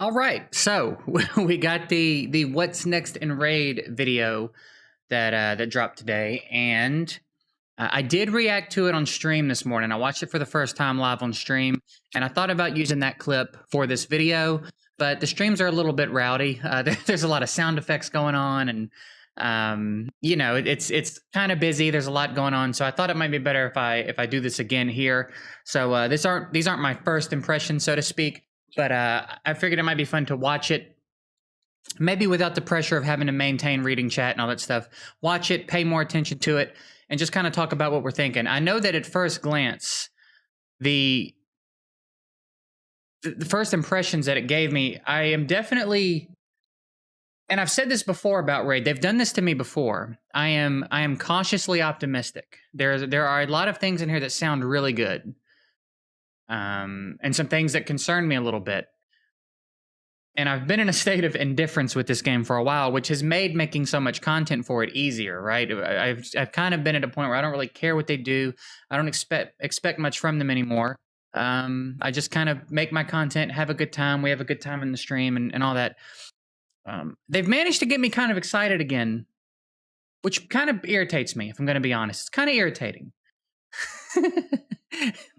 All right, so we got the what's next in raid video that dropped today, and I did react to it on stream this morning. I watched it for the first time live on stream, and I thought about using that clip for this video, but the streams are a little bit rowdy. There's a lot of sound effects going on, and it's kind of busy. There's a lot going on, so I thought it might be better if I do this again here. So these aren't my first impressions, so to speak. But I figured it might be fun to watch it, maybe without the pressure of having to maintain reading chat and all that stuff. Watch it, pay more attention to it, and just kind of talk about what we're thinking. I know that at first glance, the first impressions that it gave me, I am definitely, and I've said this before about Raid. They've done this to me before. I am cautiously optimistic. There are a lot of things in here that sound really good. And some things that concern me a little bit. And I've been in a state of indifference with this game for a while, which has made making so much content for it easier, right? I've kind of been at a point where I don't really care what they do. I don't expect much from them anymore. I just kind of make my content, have a good time. We have a good time in the stream and all that. They've managed to get me kind of excited again, which kind of irritates me, if I'm going to be honest. It's kind of irritating.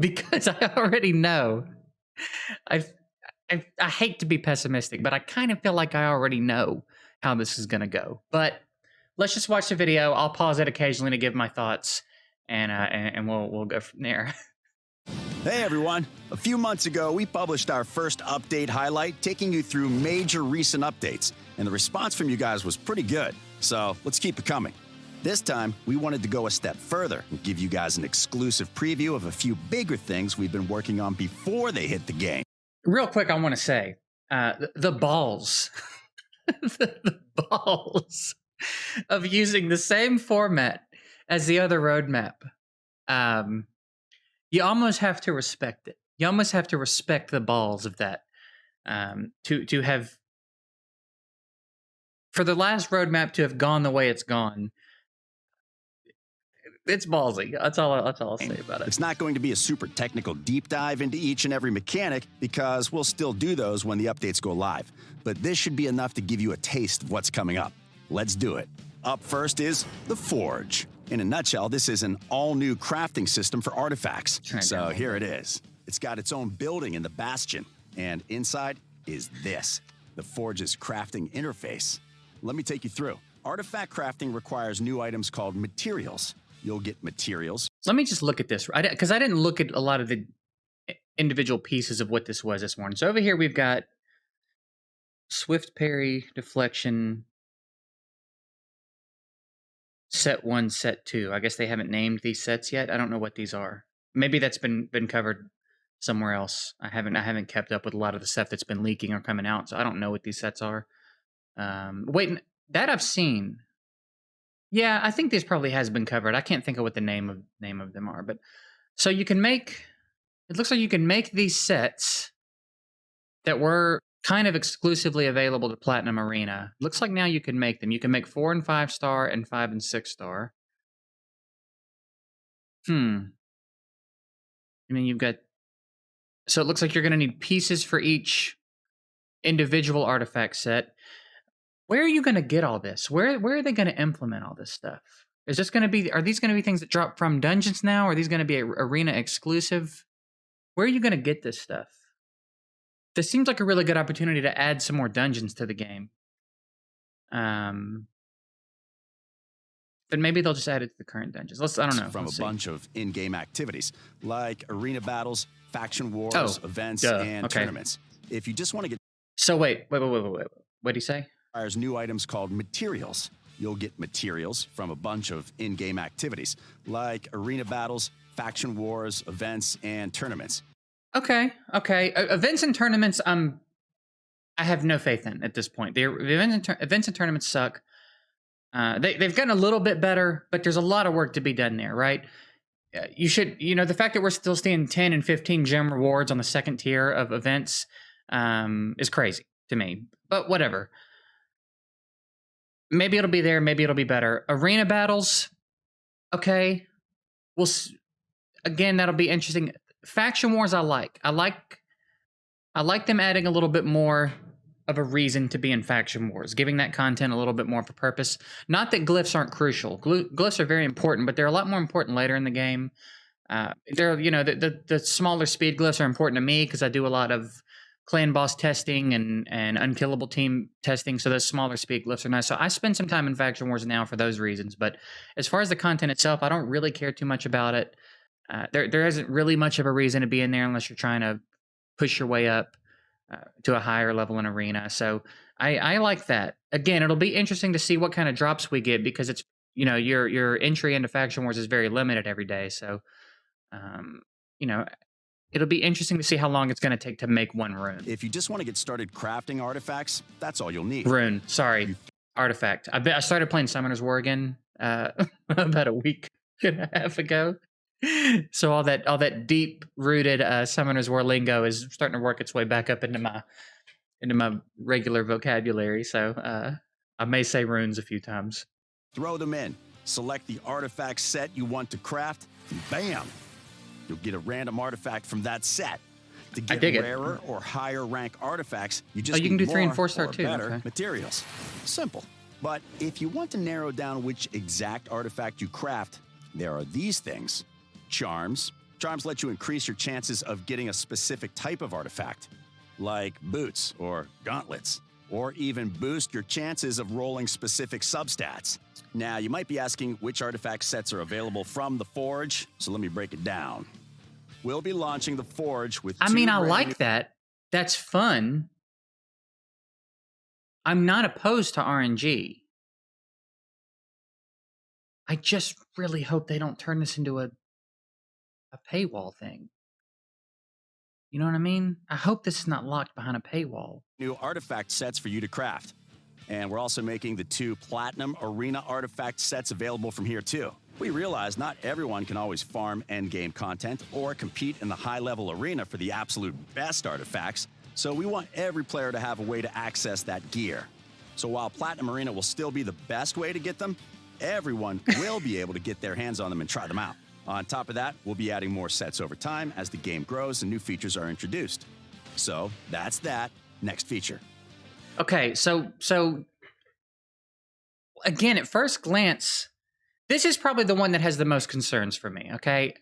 Because I already know. I hate to be pessimistic, but I kind of feel like I already know how this is going to go. But let's just watch the video. I'll pause it occasionally to give my thoughts, and we'll go from there. Hey everyone! A few months ago, we published our first update highlight, taking you through major recent updates, and the response from you guys was pretty good. So let's keep it coming. This time, we wanted to go a step further and give you guys an exclusive preview of a few bigger things we've been working on before they hit the game. Real quick, I want to say, the balls, the balls of using the same format as the other roadmap. You almost have to respect it. You almost have to respect the balls of that. To have, for the last roadmap to have gone the way it's gone, it's ballsy. That's all I'll say about it. It's not going to be a super technical deep dive into each and every mechanic because we'll still do those when the updates go live. But this should be enough to give you a taste of what's coming up. Let's do it. Up first is the Forge. In a nutshell, this is an all-new crafting system for artifacts. So here it is. It's got its own building in the Bastion, and inside is this, the Forge's crafting interface. Let me take you through. Artifact crafting requires new items called materials. You'll get materials. Let me just look at this, because I didn't look at a lot of the individual pieces of what this was this morning. So over here we've got Swift Parry, Deflection, Set 1, Set 2. I guess they haven't named these sets yet. I don't know what these are. Maybe that's been covered somewhere else. I haven't kept up with a lot of the stuff that's been leaking or coming out, so I don't know what these sets are. Wait, that I've seen. Yeah, I think this probably has been covered. I can't think of what the name of them are, but so you can make. It looks like you can make these sets that were kind of exclusively available to Platinum Arena. Looks like now you can make them. You can make 4 and 5 star and 5 and 6 star. And then you've got. So it looks like you're going to need pieces for each individual artifact set. Where are you going to get all this? Where are they going to implement all this stuff? Is this going to be? Are these going to be things that drop from dungeons now? Are these going to be arena exclusive? Where are you going to get this stuff? This seems like a really good opportunity to add some more dungeons to the game. But maybe they'll just add it to the current dungeons. I don't know. From a bunch of in-game activities like arena battles, faction wars, events, and tournaments. If you just want to get. So wait. What did he say? Requires new items called materials. You'll get materials from a bunch of in-game activities like arena battles, faction wars, events, and tournaments. Okay. Events and tournaments, I have no faith in at this point. The events and tournaments suck. They've gotten a little bit better, but there's a lot of work to be done there, right? You should, the fact that we're still seeing 10 and 15 gem rewards on the second tier of events is crazy to me. But whatever. Maybe it'll be there. Maybe it'll be better. Arena battles, okay. Again, that'll be interesting. Faction wars, I like them adding a little bit more of a reason to be in Faction Wars, giving that content a little bit more of a purpose. Not that glyphs aren't crucial. Glyphs are very important, but they're a lot more important later in the game. They're, you know, the smaller speed glyphs are important to me because I do a lot of clan boss testing and unkillable team testing, so those smaller speed glyphs are nice. So I spend some time in Faction Wars now for those reasons. But as far as the content itself, I don't really care too much about it. There isn't really much of a reason to be in there unless you're trying to push your way up to a higher level in Arena. So I like that. Again, it'll be interesting to see what kind of drops we get because it's, you know, your entry into Faction Wars is very limited every day. So, you know, it'll be interesting to see how long it's going to take to make one rune. If you just want to get started crafting artifacts, that's all you'll need. Rune, sorry, artifact. I started playing Summoner's War again about a week and a half ago. So all that deep rooted Summoner's War lingo is starting to work its way back up into my regular vocabulary. So I may say runes a few times. Throw them in. Select the artifact set you want to craft, and bam! You'll get a random artifact from that set. To get rarer or higher rank artifacts, you just you can do need 3 and more 4 star or too. better materials. Simple. But if you want to narrow down which exact artifact you craft, there are these things. Charms. Charms let you increase your chances of getting a specific type of artifact, like boots or gauntlets, or even boost your chances of rolling specific substats. Now, you might be asking which artifact sets are available from the Forge, so let me break it down. We'll be launching the Forge with I like that. That's fun. I'm not opposed to RNG. I just really hope they don't turn this into a paywall thing. You know what I mean? I hope this is not locked behind a paywall. New artifact sets for you to craft. And we're also making the 2 Platinum Arena artifact sets available from here too. We realize not everyone can always farm endgame content or compete in the high-level arena for the absolute best artifacts, so we want every player to have a way to access that gear. So while Platinum Arena will still be the best way to get them, everyone will be able to get their hands on them and try them out. On top of that, we'll be adding more sets over time as the game grows and new features are introduced. So that's that. Next feature. Okay, so again, at first glance, this is probably the one that has the most concerns for me, okay?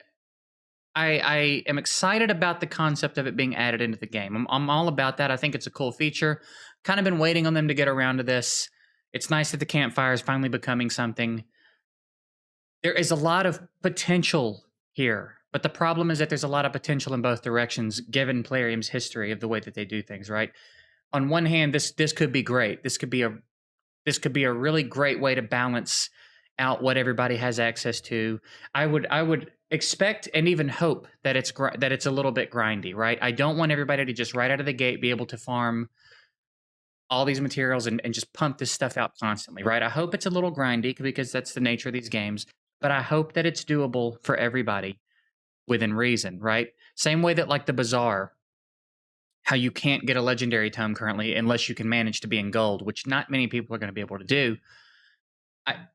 I am excited about the concept of it being added into the game. I'm all about that. I think it's a cool feature. Kind of been waiting on them to get around to this. It's nice that the campfire is finally becoming something. There is a lot of potential here, but the problem is that there's a lot of potential in both directions, given Plarium's history of the way that they do things, right? On one hand, this could be great. This could be a really great way to balance out what everybody has access to. I would expect and even hope that it's a little bit grindy, right? I don't want everybody to just right out of the gate be able to farm all these materials and just pump this stuff out constantly, right? I hope it's a little grindy because that's the nature of these games, but I hope that it's doable for everybody within reason, right? Same way that like the Bazaar, how you can't get a legendary tome currently unless you can manage to be in gold, which not many people are going to be able to do.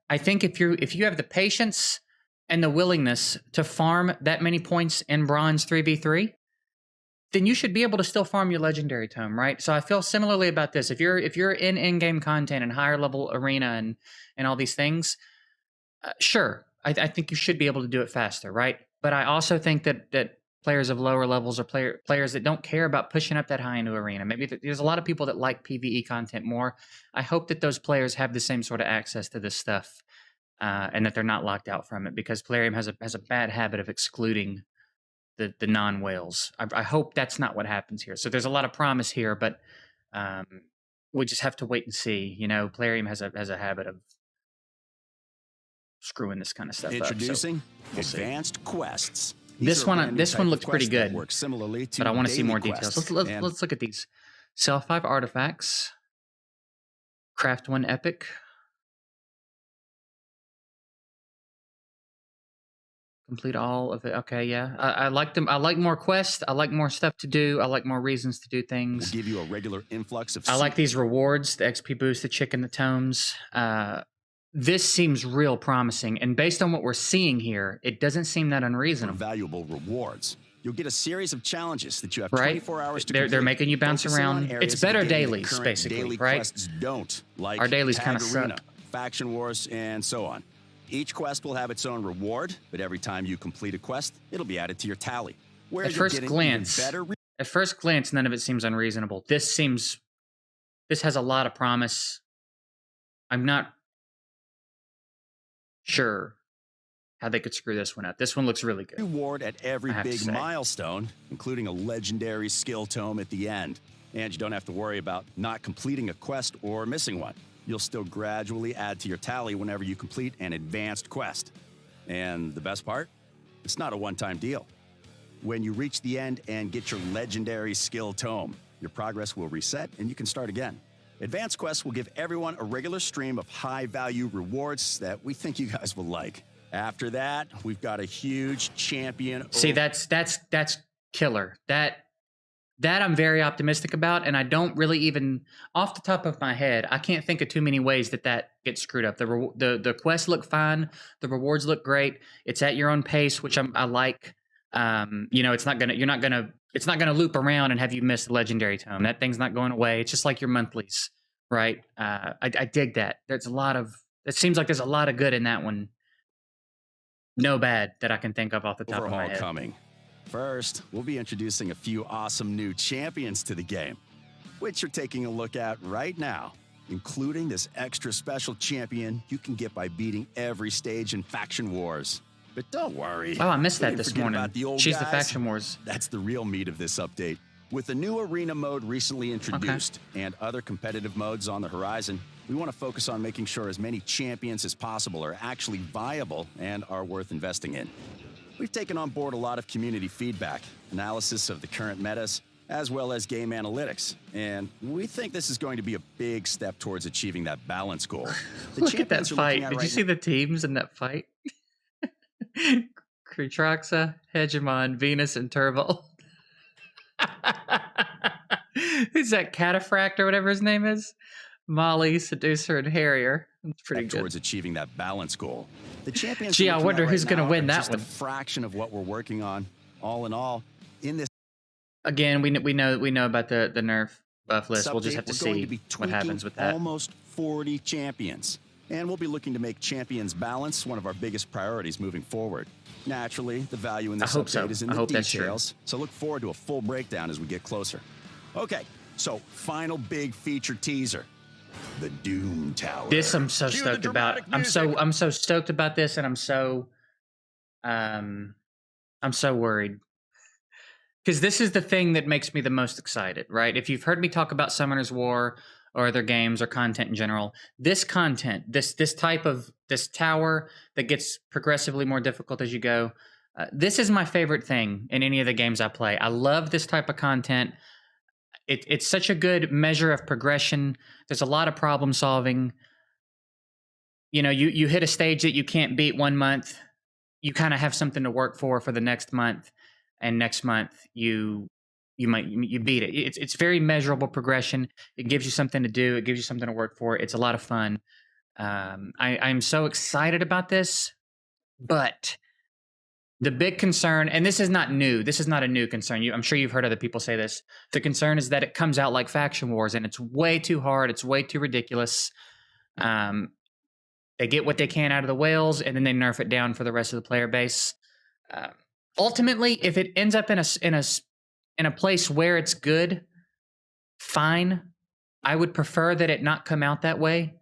I think if you have the patience and the willingness to farm that many points in bronze 3v3, then you should be able to still farm your legendary tome, right? So I feel similarly about this. If you're in in-game content and higher level arena and all these things, sure, I think you should be able to do it faster, right? But I also think that players of lower levels or players that don't care about pushing up that high into arena. Maybe there's a lot of people that like PvE content more. I hope that those players have the same sort of access to this stuff and that they're not locked out from it, because Plarium has a bad habit of excluding the non-whales. I hope that's not what happens here. So there's a lot of promise here, but we just have to wait and see. You know, Plarium has a habit of screwing this kind of stuff Introducing up. So Advanced Quests. This one looks pretty good, similarly to but I want to see more quests. details. Let's look at these. Sell 5 artifacts. Craft 1 epic. Complete all of it. Okay, yeah. I like them. I like more quests. I like more stuff to do. I like more reasons to do things. We'll give you a regular influx of... I like these rewards, the XP boost, the chicken, the tomes. This seems real promising, and based on what we're seeing here, it doesn't seem that unreasonable. Valuable rewards. You'll get a series of challenges that you have right? 24 hours to They're complete. making you bounce Focusing on around. areas It's of the better game that dailies, current basically, daily right? quests don't, like Our dailies Tag kind of Arena, suck. Faction Wars, and so on. Each quest will have its own reward, but every time you complete a quest, it'll be added to your tally. Where At you're first getting glance, even better at first glance, none of it seems unreasonable. This has a lot of promise. I'm not sure how they could screw this one up. This one looks really good. reward at every I have to big say. milestone, including a legendary skill tome at the end. And you don't have to worry about not completing a quest or missing one. You'll still gradually add to your tally whenever you complete an advanced quest. And the best part? It's not a one-time deal. When you reach the end and get your legendary skill tome, your progress will reset and you can start again. Advanced quests will give everyone a regular stream of high-value rewards that we think you guys will like. After that, we've got a huge champion. See, that's killer. That I'm very optimistic about, and I don't really even, off the top of my head, I can't think of too many ways that gets screwed up. The quests look fine, the rewards look great. It's at your own pace, which I like. It's not gonna loop around and have you miss the legendary tome. That thing's not going away. It's just like your monthlies, right? I dig that. It seems like there's a lot of good in that one. No bad that I can think of off the top of my head. Coming. First, we'll be introducing a few awesome new champions to the game, which you're taking a look at right now, including this extra special champion you can get by beating every stage in Faction Wars. But don't worry. Oh, I missed We that didn't this forget morning. about the old She's the guys. Faction Wars. That's the real meat of this update. With the new arena mode recently introduced and other competitive modes on the horizon, we want to focus on making sure as many champions as possible are actually viable and are worth investing in. We've taken on board a lot of community feedback, analysis of the current metas, as well as game analytics, and we think this is going to be a big step towards achieving that balance goal. The Look at that champions we're looking fight. at Did right you see the teams in that fight? Kreetraxa, Hegemon, Venus, and Turbo. Who's that? Cataphract or whatever his name is? Molly, Seducer, and Harrier. That's pretty good. Towards achieving that balance goal. The champions Gee, we're I looking wonder at who's right gonna now win are that just one. a fraction of what we're working on. All in all, in this Again, we know about the nerf buff list. We'll just update, have to we're going see to be what happens with that. almost 40 champions. And we'll be looking to make champions balance one of our biggest priorities moving forward. Naturally, the value in this hope update so. is in I the hope that's true. details, so look forward to a full breakdown as we get closer. Okay, so final big feature teaser. The Doom Tower. This I'm so Cue the stoked about. dramatic music. I'm so stoked about this, and I'm so worried. Because this is the thing that makes me the most excited, right? If you've heard me talk about Summoner's War or other games or content in general, this content, this type of this tower that gets progressively more difficult as you go, this is my favorite thing in any of the games I play. I love this type of content. It's such a good measure of progression. There's a lot of problem solving. You know, you hit a stage that you can't beat 1 month, you kind of have something to work for the next month, and next month you beat it. It's very measurable progression. It gives you something to do. It gives you something to work for. It's a lot of fun. I'm so excited about this, but the big concern, and this is not new. This is not a new concern. I'm sure you've heard other people say this. The concern is that it comes out like Faction Wars, and it's way too hard. It's way too ridiculous. They get what they can out of the whales, and then they nerf it down for the rest of the player base. Ultimately, if it ends up in a place where it's good, fine. I would prefer that it not come out that way.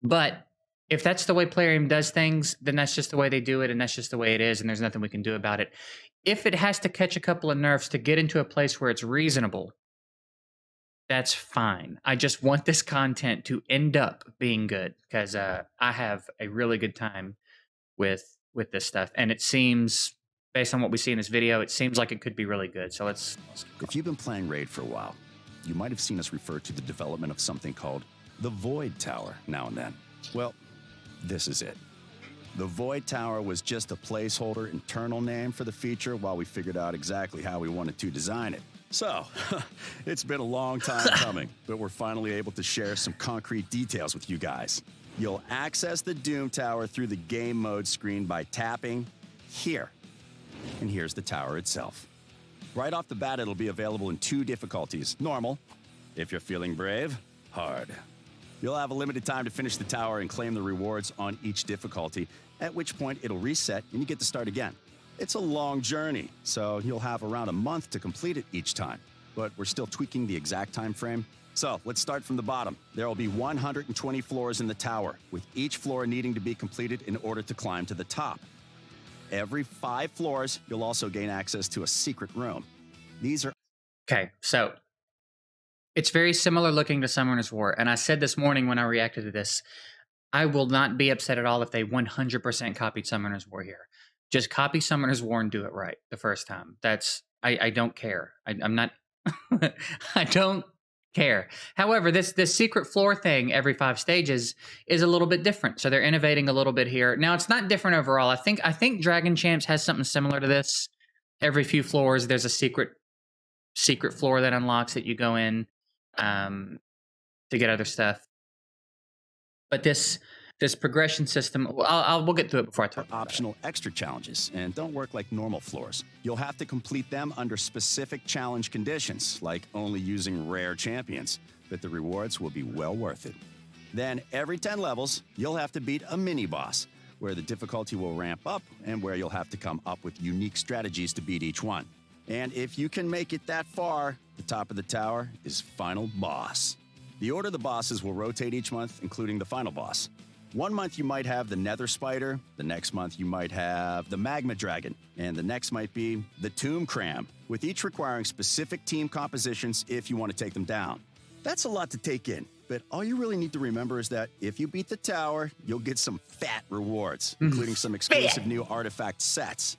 But if that's the way Plarium does things, then that's just the way they do it, and that's just the way it is, and there's nothing we can do about it. If it has to catch a couple of nerfs to get into a place where it's reasonable, that's fine. I just want this content to end up being good, because I have a really good time with this stuff, and it seems, based on what we see in this video, it seems like it could be really good. So let's If you've been playing Raid for a while, you might have seen us refer to the development of something called the Void Tower now and then. Well, this is it. The Void Tower was just a placeholder internal name for the feature while we figured out exactly how we wanted to design it. So, it's been a long time coming, but we're finally able to share some concrete details with you guys. You'll access the Doom Tower through the game mode screen by tapping here. And here's the tower itself. Right off the bat, it'll be available in 2 difficulties. Normal, if you're feeling brave, hard. You'll have a limited time to finish the tower and claim the rewards on each difficulty, at which point it'll reset and you get to start again. It's a long journey, so you'll have around a month to complete it each time, but we're still tweaking the exact time frame. So let's start from the bottom. There will be 120 floors in the tower, with each floor needing to be completed in order to climb to the top. Every 5 floors, you'll also gain access to a secret room. These are Okay, so it's very similar looking to Summoner's War, and I said this morning when I reacted to this, I will not be upset at all if they 100% copied Summoner's War here. Just copy Summoner's War and do it right the first time. I don't care. I'm not I don't care. However, this secret floor thing every 5 stages is a little bit different. So they're innovating a little bit here. Now it's not different overall. I think Dragon Champs has something similar to this. Every few floors there's a secret floor that unlocks that you go in to get other stuff. But this progression system, we'll get to it before I talk about optional extra challenges and don't work like normal floors. You'll have to complete them under specific challenge conditions, like only using rare champions, but the rewards will be well worth it. Then every 10 levels, you'll have to beat a mini-boss, where the difficulty will ramp up and where you'll have to come up with unique strategies to beat each one. And if you can make it that far, the top of the tower is Final Boss. The order of the bosses will rotate each month, including the final boss. One month you might have the Nether Spider, the next month you might have the Magma Dragon, and the next might be the Tomb Cram, with each requiring specific team compositions if you want to take them down. That's a lot to take in, but all you really need to remember is that if you beat the tower, you'll get some fat rewards, including some exclusive new artifact sets.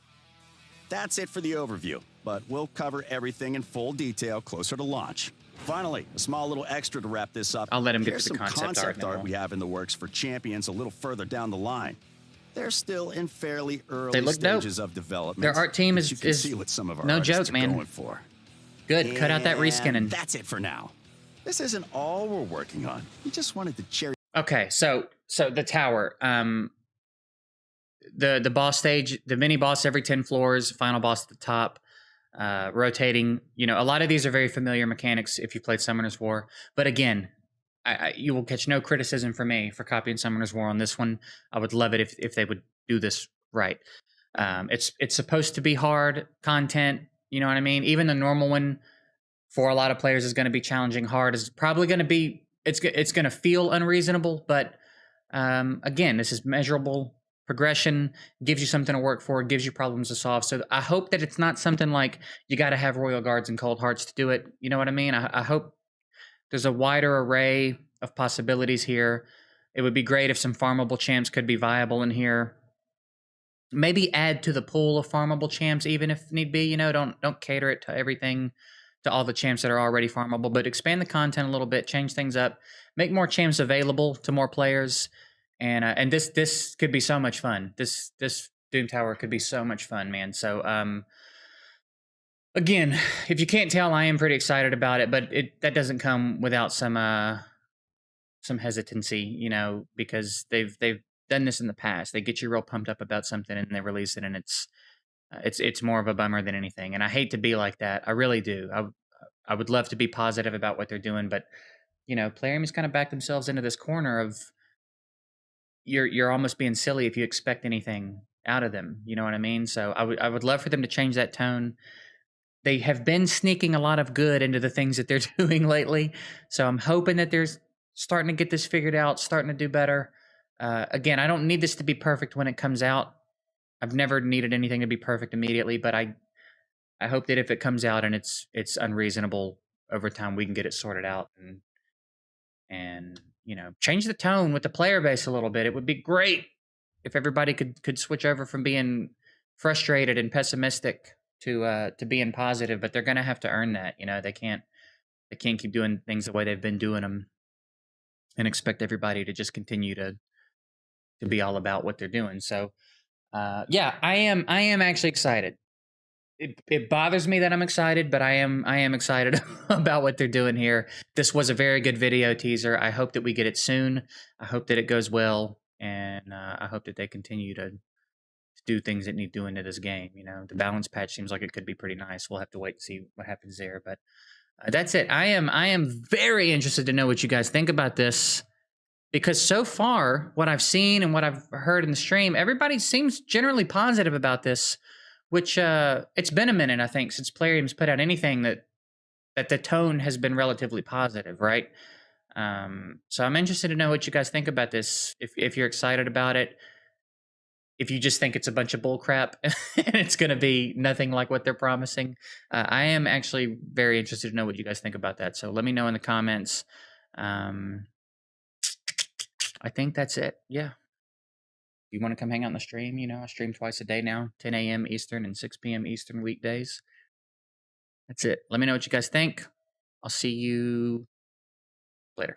That's it for the overview, but we'll cover everything in full detail closer to launch. Finally, a small little extra to wrap this up. I'll let him get Here's to the some concept art we have in the works for champions a little further down the line. They're still in fairly They early look stages dope. of development. Their art team but is you can see what some of our no artists joke, are man. going for. Good. Cut out that And reskinning. that's it for now. This isn't all we're working on. We just wanted to cherry. Okay, so the tower, the boss stage, the mini boss every 10 floors, final boss at the top, rotating. You know, a lot of these are very familiar mechanics if you played Summoner's War. But again, you will catch no criticism from me for copying Summoner's War on this one. I would love it if they would do this right. It's supposed to be hard content. You know what I mean? Even the normal one for a lot of players is going to be challenging. Hard is probably going to be. It's going to feel unreasonable, but again, this is measurable progression, gives you something to work for, gives you problems to solve. So I hope that it's not something like you got to have Royal Guards and Cold Hearts to do it. You know what I mean? I hope there's a wider array of possibilities here. It would be great if some farmable champs could be viable in here. Maybe add to the pool of farmable champs, even if need be. You know, don't cater it to everything, to all the champs that are already farmable, but expand the content a little bit, change things up, make more champs available to more players. And this could be so much fun. This Doom Tower could be so much fun, man. So again, if you can't tell, I am pretty excited about it, but that doesn't come without some hesitancy, you know, because they've done this in the past. They get you real pumped up about something and they release it, and it's more of a bummer than anything. And I hate to be like that. I really do. I would love to be positive about what they're doing, but you know, Plarium's kind of backed themselves into this corner of you're almost being silly if you expect anything out of them. You know what I mean? So I would love for them to change that tone. They have been sneaking a lot of good into the things that they're doing lately. So I'm hoping that they're starting to get this figured out, starting to do better. Again, I don't need this to be perfect when it comes out. I've never needed anything to be perfect immediately, but I hope that if it comes out and it's unreasonable over time, we can get it sorted out and you know, change the tone with the player base a little bit. It would be great if everybody could switch over from being frustrated and pessimistic to being positive, but they're going to have to earn that. You know, they can't keep doing things the way they've been doing them and expect everybody to just continue to be all about what they're doing. So yeah, I am actually excited. It bothers me that I'm excited, but I am excited about what they're doing here. This was a very good video teaser. I hope that we get it soon. I hope that it goes well, and I hope that they continue to do things that need doing to this game. You know, the balance patch seems like it could be pretty nice. We'll have to wait and see what happens there. But that's it. I am very interested to know what you guys think about this because so far, what I've seen and what I've heard in the stream, everybody seems generally positive about this. Which it's been a minute, I think, since Plarium's put out anything that the tone has been relatively positive, right? So I'm interested to know what you guys think about this. If you're excited about it, if you just think it's a bunch of bull crap and it's going to be nothing like what they're promising, I am actually very interested to know what you guys think about that. So let me know in the comments. I think that's it. Yeah. If you want to come hang out on the stream, you know, I stream twice a day now, 10 a.m. Eastern and 6 p.m. Eastern weekdays. That's it. Let me know what you guys think. I'll see you later.